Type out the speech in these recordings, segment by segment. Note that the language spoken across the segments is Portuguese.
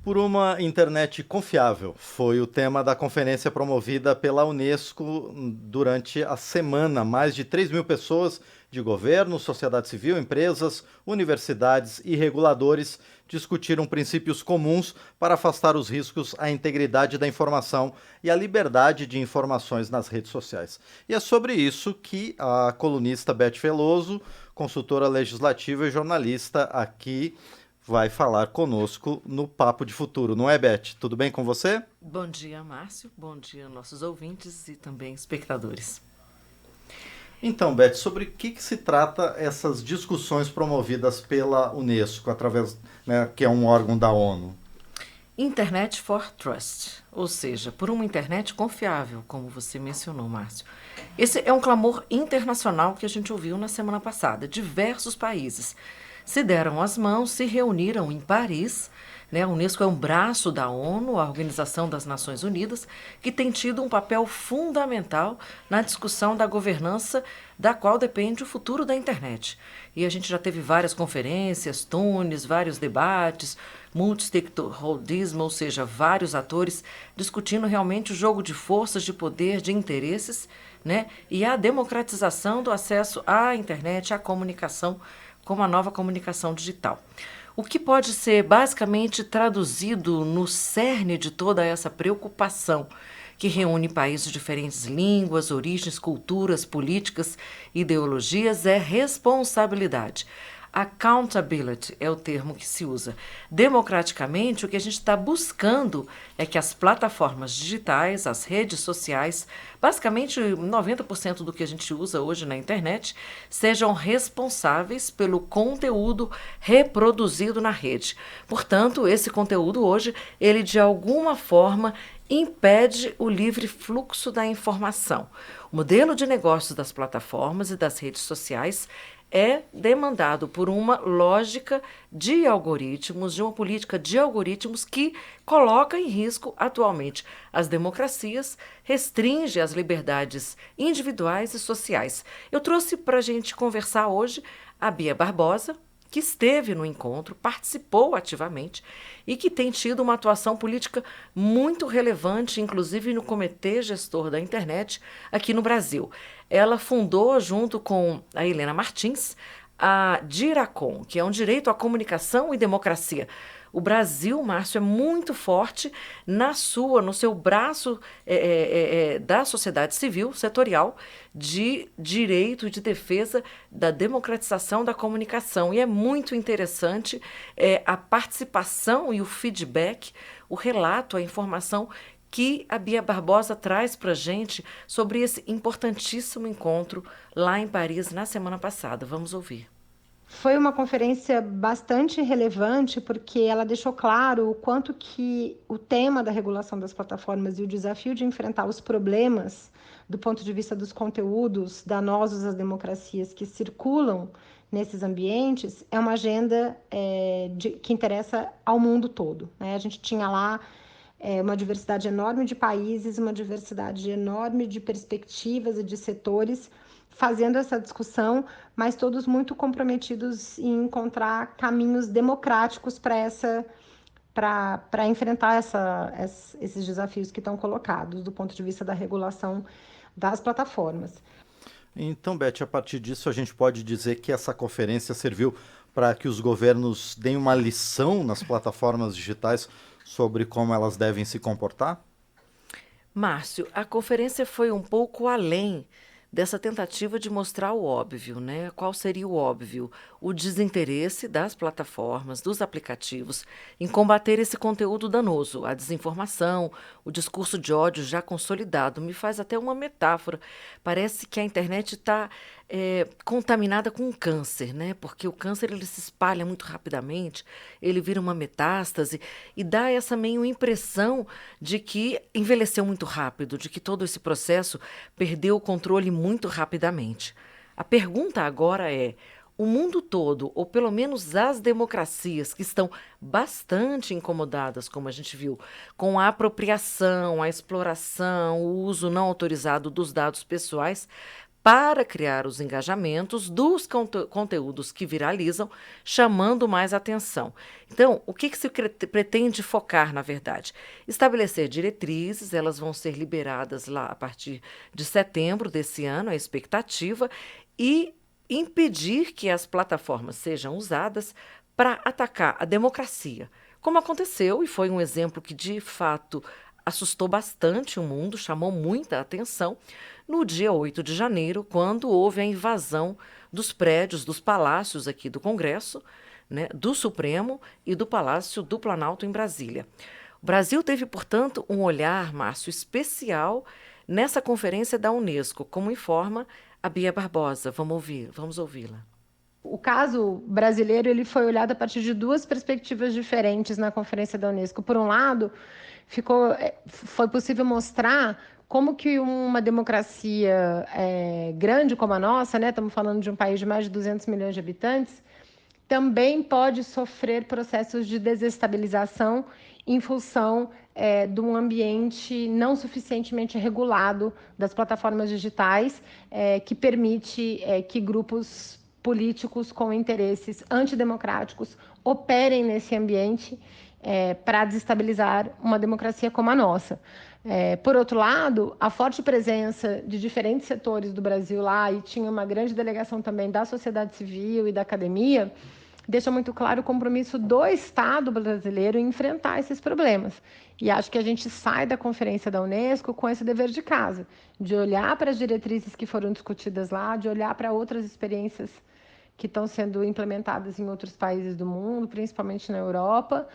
Por uma internet confiável foi o tema da conferência promovida pela Unesco durante a semana. Mais de 3 mil pessoas de governo, sociedade civil, empresas, universidades e reguladores discutiram princípios comuns para afastar os riscos à integridade da informação e à liberdade de informações nas redes sociais. E é sobre isso que a colunista Beth Veloso, consultora legislativa e jornalista aqui, vai falar conosco no Papo de Futuro. Não é, Beth? Tudo bem com você? Bom dia, Márcio. Bom dia, nossos ouvintes e também espectadores. Então, Beth, sobre o que se trata essas discussões promovidas pela Unesco, através, né, que é um órgão da ONU? Internet for Trust, ou seja, por uma internet confiável, como você mencionou, Márcio. Esse é um clamor internacional que a gente ouviu na semana passada. Diversos países se deram as mãos, se reuniram em Paris. A Unesco é um braço da ONU, a Organização das Nações Unidas, que tem tido um papel fundamental na discussão da governança da qual depende o futuro da internet. E a gente já teve várias conferências, túneis, vários debates, multi-stakeholderismo, ou seja, vários atores discutindo realmente o jogo de forças, de poder, de interesses, e a democratização do acesso à internet, à comunicação, como a nova comunicação digital. O que pode ser basicamente traduzido no cerne de toda essa preocupação que reúne países de diferentes línguas, origens, culturas, políticas, ideologias, é responsabilidade. Accountability é o termo que se usa. Democraticamente, o que a gente está buscando é que as plataformas digitais, as redes sociais, basicamente 90% do que a gente usa hoje na internet, sejam responsáveis pelo conteúdo reproduzido na rede. Portanto, esse conteúdo hoje, ele de alguma forma impede o livre fluxo da informação. O modelo de negócios das plataformas e das redes sociais é demandado por uma lógica de algoritmos, de uma política de algoritmos que coloca em risco atualmente as democracias, restringe as liberdades individuais e sociais. Eu trouxe para a gente conversar hoje a Bia Barbosa, que esteve no encontro, participou ativamente e que tem tido uma atuação política muito relevante, inclusive no Comitê Gestor da Internet aqui no Brasil. Ela fundou, junto com a Helena Martins, a DIRACOM, que é um direito à comunicação e democracia. O Brasil, Márcio, é muito forte no seu braço da sociedade civil, setorial, de direito e de defesa da democratização da comunicação. E é muito interessante a participação e o feedback, o relato, a informação que a Bia Barbosa traz para a gente sobre esse importantíssimo encontro lá em Paris na semana passada. Vamos ouvir. Foi uma conferência bastante relevante porque ela deixou claro o quanto que o tema da regulação das plataformas e o desafio de enfrentar os problemas do ponto de vista dos conteúdos danosos às democracias que circulam nesses ambientes é uma agenda que interessa ao mundo todo. A gente tinha lá uma diversidade enorme de países, uma diversidade enorme de perspectivas e de setores fazendo essa discussão, mas todos muito comprometidos em encontrar caminhos democráticos para enfrentar esses desafios que estão colocados do ponto de vista da regulação das plataformas. Então, Beth, a partir disso a gente pode dizer que essa conferência serviu para que os governos deem uma lição nas plataformas digitais sobre como elas devem se comportar? Márcio, a conferência foi um pouco além dessa tentativa de mostrar o óbvio, Qual seria o óbvio? O desinteresse das plataformas, dos aplicativos, em combater esse conteúdo danoso, a desinformação, o discurso de ódio já consolidado. Me faz até uma metáfora. Parece que a internet está contaminada com câncer, Porque o câncer ele se espalha muito rapidamente, ele vira uma metástase e dá essa meio impressão de que envelheceu muito rápido, de que todo esse processo perdeu o controle muito rapidamente. A pergunta agora é: o mundo todo, ou pelo menos as democracias que estão bastante incomodadas, como a gente viu, com a apropriação, a exploração, o uso não autorizado dos dados pessoais, para criar os engajamentos dos conteúdos que viralizam, chamando mais atenção. Então, o que se pretende focar, na verdade? Estabelecer diretrizes, elas vão ser liberadas lá a partir de setembro desse ano, a expectativa, e impedir que as plataformas sejam usadas para atacar a democracia, como aconteceu e foi um exemplo que, de fato, assustou bastante o mundo, chamou muita atenção, no dia 8 de janeiro, quando houve a invasão dos prédios, dos palácios aqui do Congresso, né, do Supremo e do Palácio do Planalto em Brasília. O Brasil teve, portanto, um olhar, Márcio, especial nessa conferência da Unesco, como informa a Bia Barbosa. Vamos ouvi-la. O caso brasileiro ele foi olhado a partir de duas perspectivas diferentes na Conferência da Unesco. Por um lado, foi possível mostrar como que uma democracia grande como a nossa, né, estamos falando de um país de mais de 200 milhões de habitantes, também pode sofrer processos de desestabilização em função de um ambiente não suficientemente regulado das plataformas digitais, que permite que grupos políticos com interesses antidemocráticos operem nesse ambiente para desestabilizar uma democracia como a nossa. Por outro lado, a forte presença de diferentes setores do Brasil lá, e tinha uma grande delegação também da sociedade civil e da academia, deixa muito claro o compromisso do Estado brasileiro em enfrentar esses problemas. E acho que a gente sai da Conferência da Unesco com esse dever de casa, de olhar para as diretrizes que foram discutidas lá, de olhar para outras experiências que estão sendo implementadas em outros países do mundo, principalmente na Europa,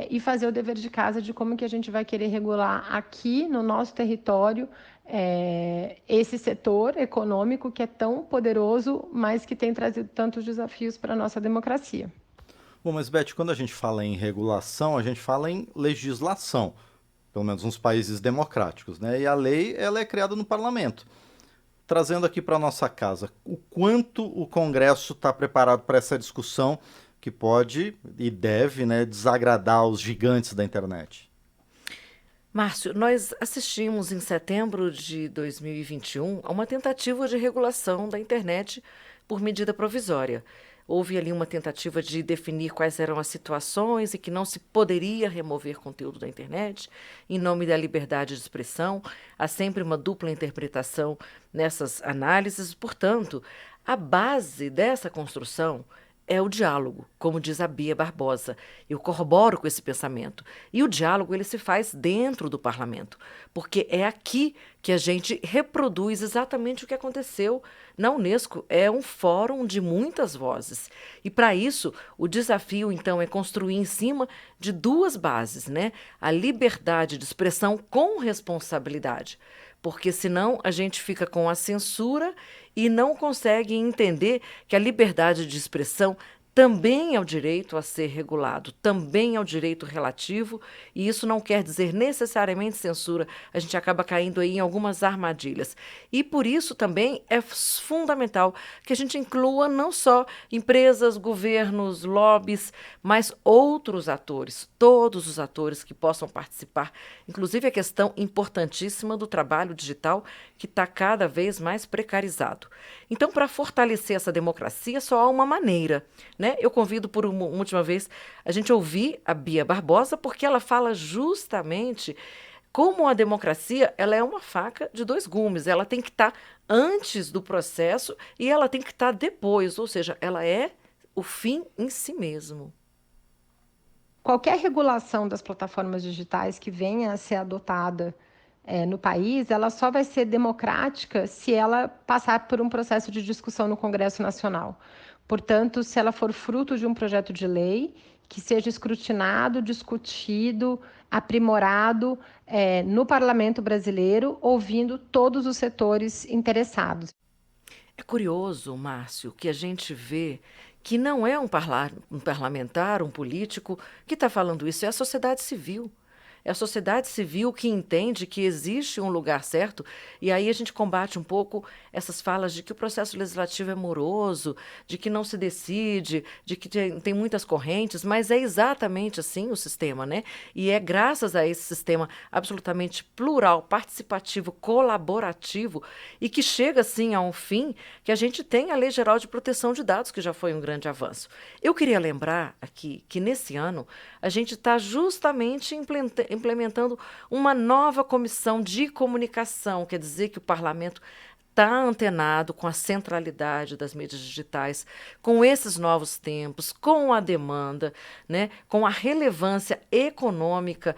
e fazer o dever de casa de como que a gente vai querer regular aqui no nosso território esse setor econômico que é tão poderoso, mas que tem trazido tantos desafios para a nossa democracia. Bom, mas Beth, quando a gente fala em regulação, a gente fala em legislação, pelo menos nos países democráticos, né? E a lei, ela é criada no parlamento. Trazendo aqui para a nossa casa, o quanto o Congresso está preparado para essa discussão que pode e deve, né, desagradar os gigantes da internet? Márcio, nós assistimos em setembro de 2021 a uma tentativa de regulação da internet por medida provisória. Houve ali uma tentativa de definir quais eram as situações e que não se poderia remover conteúdo da internet em nome da liberdade de expressão. Há sempre uma dupla interpretação nessas análises. Portanto, a base dessa construção é o diálogo, como diz a Bia Barbosa. Eu corroboro com esse pensamento. E o diálogo ele se faz dentro do parlamento, porque é aqui que a gente reproduz exatamente o que aconteceu na Unesco. É um fórum de muitas vozes. E para isso, o desafio, então, é construir em cima de duas bases, né? A liberdade de expressão com responsabilidade. Porque senão a gente fica com a censura e não consegue entender que a liberdade de expressão também é o direito a ser regulado, também é o direito relativo, e isso não quer dizer necessariamente censura. A gente acaba caindo aí em algumas armadilhas. E por isso também é fundamental que a gente inclua não só empresas, governos, lobbies, mas outros atores, todos os atores que possam participar, inclusive a questão importantíssima do trabalho digital, que está cada vez mais precarizado. Então, para fortalecer essa democracia, só há uma maneira, né? Eu convido por uma última vez a gente ouvir a Bia Barbosa, porque ela fala justamente como a democracia ela é uma faca de dois gumes. Ela tem que estar antes do processo e ela tem que estar depois, ou seja, ela é o fim em si mesmo. Qualquer regulação das plataformas digitais que venha a ser adotada no país, ela só vai ser democrática se ela passar por um processo de discussão no Congresso Nacional. Portanto, se ela for fruto de um projeto de lei que seja escrutinado, discutido, aprimorado no Parlamento brasileiro, ouvindo todos os setores interessados. É curioso, Márcio, que a gente vê que não é um parlamentar, um político que está falando isso, é a sociedade civil. É a sociedade civil que entende que existe um lugar certo, e aí a gente combate um pouco essas falas de que o processo legislativo é moroso, de que não se decide, de que tem muitas correntes, mas é exatamente assim o sistema, né? E é graças a esse sistema absolutamente plural, participativo, colaborativo, e que chega, assim, a um fim, que a gente tem a Lei Geral de Proteção de Dados, que já foi um grande avanço. Eu queria lembrar aqui que, nesse ano, a gente está justamente implementando uma nova comissão de comunicação, quer dizer que o parlamento está antenado com a centralidade das mídias digitais, com esses novos tempos, com a demanda, né, com a relevância econômica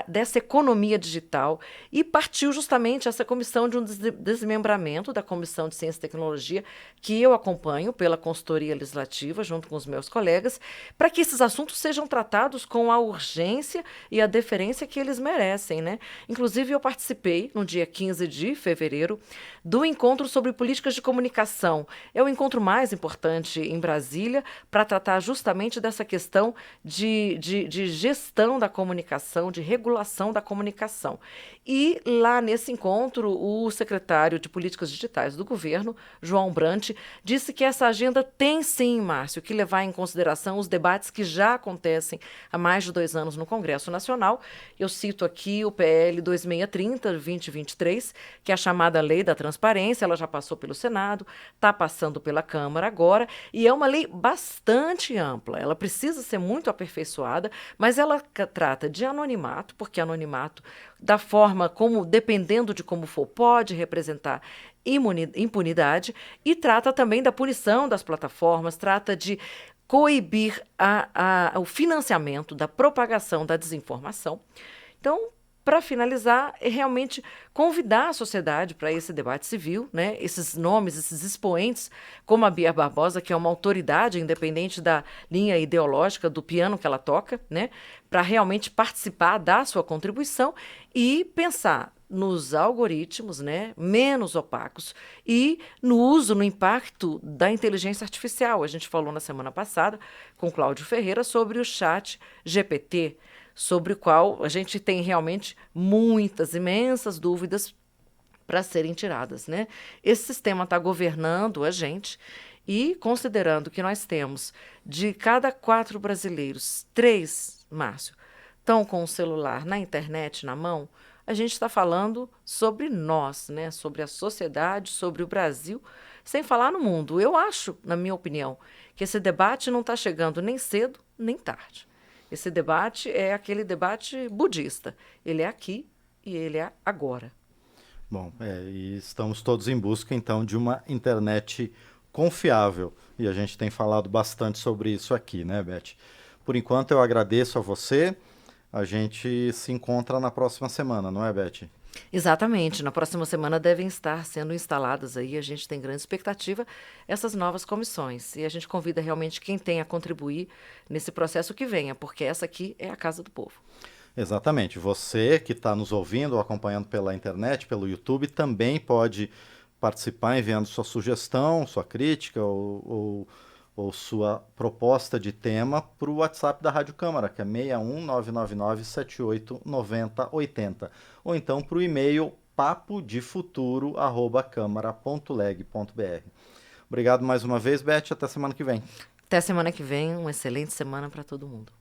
dessa economia digital, e partiu justamente essa comissão de um desmembramento da Comissão de Ciência e Tecnologia, que eu acompanho pela consultoria legislativa, junto com os meus colegas, para que esses assuntos sejam tratados com a urgência e a deferência que eles merecem, né? Inclusive, eu participei, no dia 15 de fevereiro, do encontro sobre políticas de comunicação. É o encontro mais importante em Brasília para tratar justamente dessa questão de gestão da comunicação, de regulação da comunicação. E lá nesse encontro, o secretário de Políticas Digitais do governo, João Brant, disse que essa agenda tem sim, Márcio, que levar em consideração os debates que já acontecem há mais de 2 anos no Congresso Nacional. Eu cito aqui o PL 2630-2023, que é a chamada Lei da Transparência. Ela já passou pelo Senado, está passando pela Câmara agora, e é uma lei bastante ampla. Ela precisa ser muito aperfeiçoada, mas ela trata de anonimato, porque anonimato, da forma como, dependendo de como for, pode representar impunidade, e trata também da punição das plataformas, trata de coibir o financiamento da propagação da desinformação. Então, para finalizar, é realmente convidar a sociedade para esse debate civil, né? Esses nomes, esses expoentes, como a Bia Barbosa, que é uma autoridade independente da linha ideológica do piano que ela toca, né? Para realmente participar, dar sua contribuição e pensar nos algoritmos, né, menos opacos, e no uso, no impacto da inteligência artificial. A gente falou na semana passada com Cláudio Ferreira sobre o chat GPT, sobre o qual a gente tem realmente muitas, imensas dúvidas para serem tiradas, né? Esse sistema está governando a gente, e considerando que nós temos, de cada 4 brasileiros, 3, Márcio, estão com o celular na internet na mão, a gente está falando sobre nós, né? Sobre a sociedade, sobre o Brasil, sem falar no mundo. Eu acho, na minha opinião, que esse debate não está chegando nem cedo, nem tarde. Esse debate é aquele debate budista. Ele é aqui e ele é agora. Bom, e estamos todos em busca, então, de uma internet confiável. E a gente tem falado bastante sobre isso aqui, né, Beth? Por enquanto, eu agradeço a você. A gente se encontra na próxima semana, não é, Beth? Exatamente. Na próxima semana devem estar sendo instaladas aí, a gente tem grande expectativa, essas novas comissões. E a gente convida realmente quem tem a contribuir nesse processo que venha, porque essa aqui é a Casa do Povo. Exatamente. Você que está nos ouvindo ou acompanhando pela internet, pelo YouTube, também pode participar enviando sua sugestão, sua crítica ou sua proposta de tema para o WhatsApp da Rádio Câmara, que é 61999789080, ou então para o e-mail papodefuturo@câmara.leg.br. Obrigado mais uma vez, Beth, até semana que vem. Até semana que vem, uma excelente semana para todo mundo.